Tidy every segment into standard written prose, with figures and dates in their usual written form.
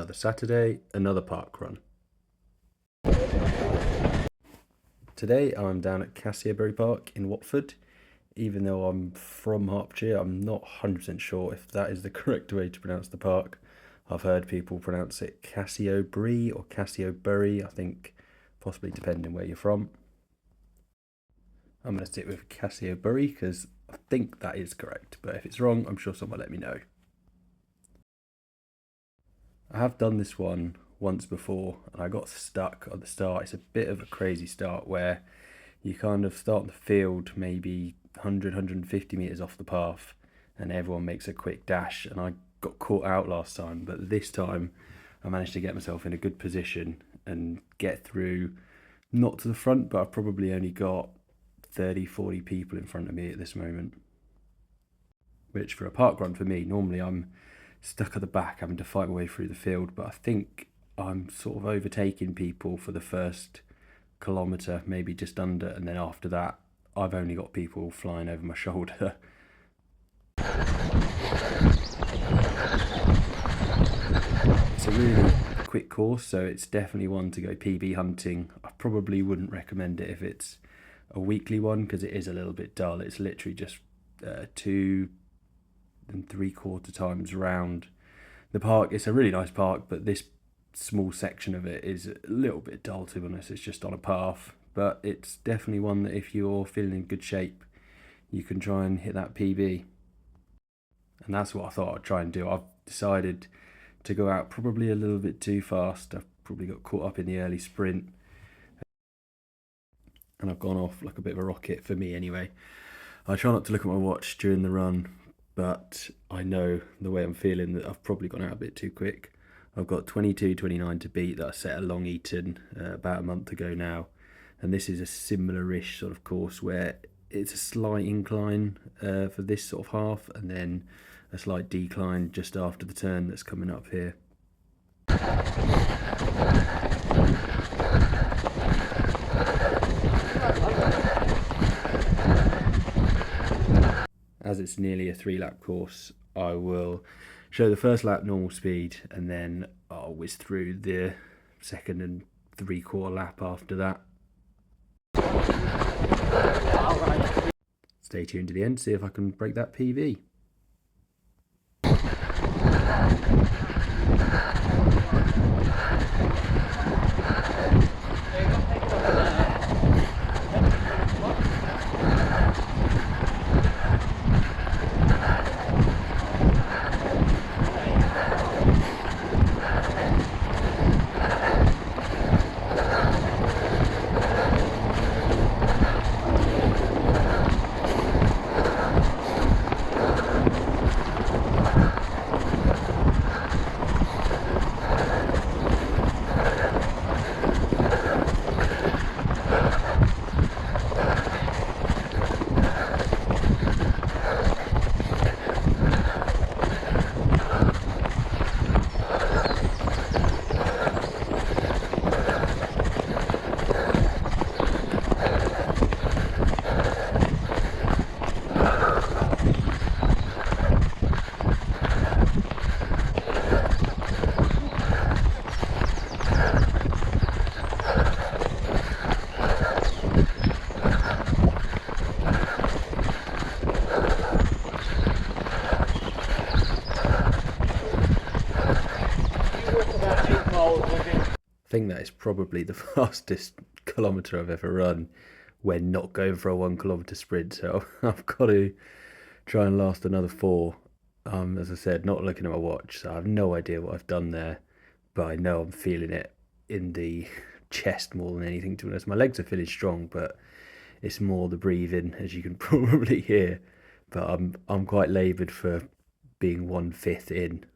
another Saturday, another park run. Today I'm down at Cassiobury Park in Watford. Even though I'm from Hertfordshire, I'm not 100% sure if that is the correct way to pronounce the park. I've heard people pronounce it Cassiobury or Cassiobury, I think, possibly depending where you're from. I'm going to stick with Cassiobury because I think that is correct, but if it's wrong, I'm sure someone will let me know. I have done this one once before and I got stuck at the start. It's a bit of a crazy start where you kind of start the field maybe 100, 150 metres off the path and everyone makes a quick dash, and I got caught out last time, but this time I managed to get myself in a good position and get through, not to the front, but I've probably only got 30, 40 people in front of me at this moment, which for a park run for me, normally I'm stuck at the back having to fight my way through the field, but I think I'm sort of overtaking people for the first kilometre, maybe just under, and then after that I've only got people flying over my shoulder. It's a really quick course, so it's definitely one to go PB hunting. I probably wouldn't recommend it if it's a weekly one because it is a little bit dull. It's literally just 2 3/4 times round the park. It's a really nice park, but this small section of it is a little bit dull, to be honest. It's just on a path, but it's definitely one that if you're feeling in good shape, you can try and hit that PB. And that's what I thought I'd try and do. I've decided to go out probably a little bit too fast. I've probably got caught up in the early sprint and I've gone off like a bit of a rocket, for me anyway. I try not to look at my watch during the run, but I know the way I'm feeling that I've probably gone out a bit too quick. I've got 22:29 to beat that I set at Long Eaton about a month ago now, and this is a similar-ish sort of course where it's a slight incline for this sort of half and then a slight decline just after the turn that's coming up here. As it's nearly a 3-lap course, I will show the first lap normal speed and then I'll whiz through the second and 3/4 lap after that. Stay tuned to the end, see if I can break that PB. I think that is probably the fastest kilometre I've ever run when not going for a 1 kilometre sprint, so I've got to try and last another 4. As I said, not looking at my watch, so I have no idea what I've done there, but I know I'm feeling it in the chest more than anything, to be honest. My legs are feeling strong, but it's more the breathing, as you can probably hear, but I'm quite laboured for being 1/5 in.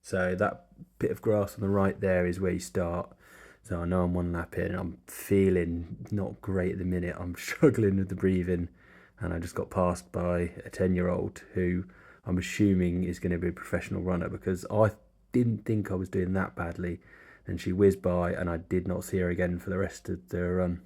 So that bit of grass on the right there is where you start. So I know I'm one lap in and I'm feeling not great at the minute. I'm struggling with the breathing, and I just got passed by a 10-year-old who I'm assuming is going to be a professional runner, because I didn't think I was doing that badly, and she whizzed by and I did not see her again for the rest of the run.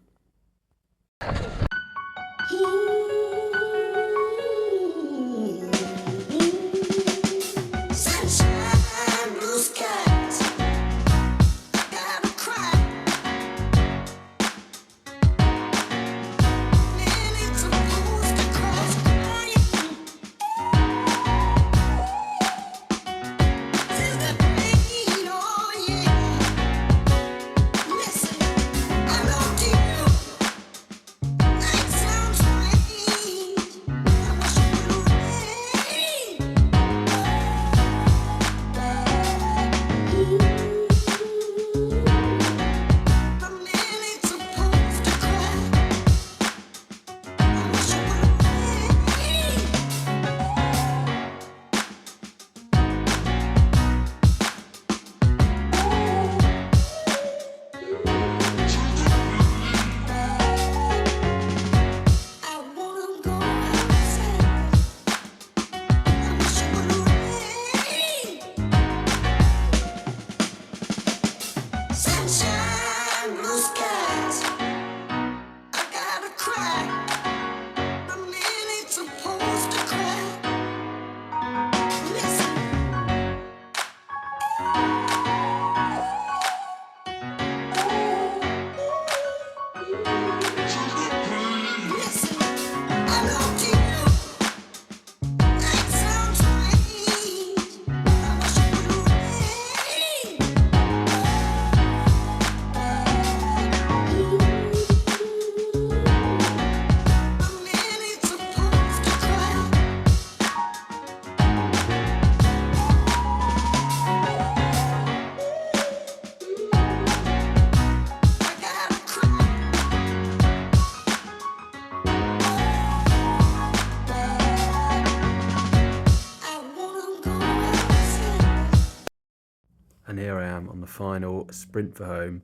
And here I am on the final sprint for home,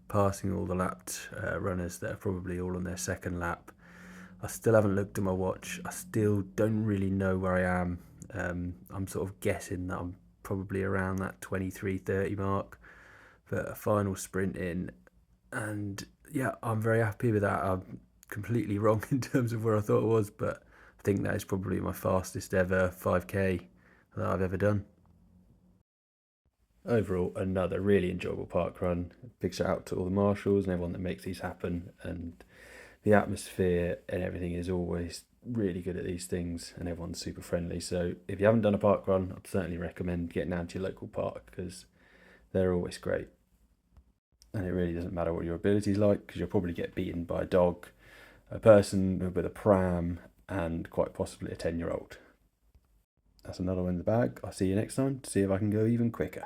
passing all the lapped runners that are probably all on their second lap. I still haven't looked at my watch. I still don't really know where I am. I'm sort of guessing that I'm probably around that 23:30 mark for a final sprint in. And yeah, I'm very happy with that. I'm completely wrong in terms of where I thought it was, but I think that is probably my fastest ever 5k that I've ever done. Overall, another really enjoyable park run. Big shout out to all the marshals and everyone that makes these happen. And the atmosphere and everything is always really good at these things, and everyone's super friendly. So if you haven't done a park run, I'd certainly recommend getting down to your local park, because they're always great. And it really doesn't matter what your ability's like, because you'll probably get beaten by a dog, a person with a pram, and quite possibly a 10-year-old. That's another one in the bag. I'll see you next time to see if I can go even quicker.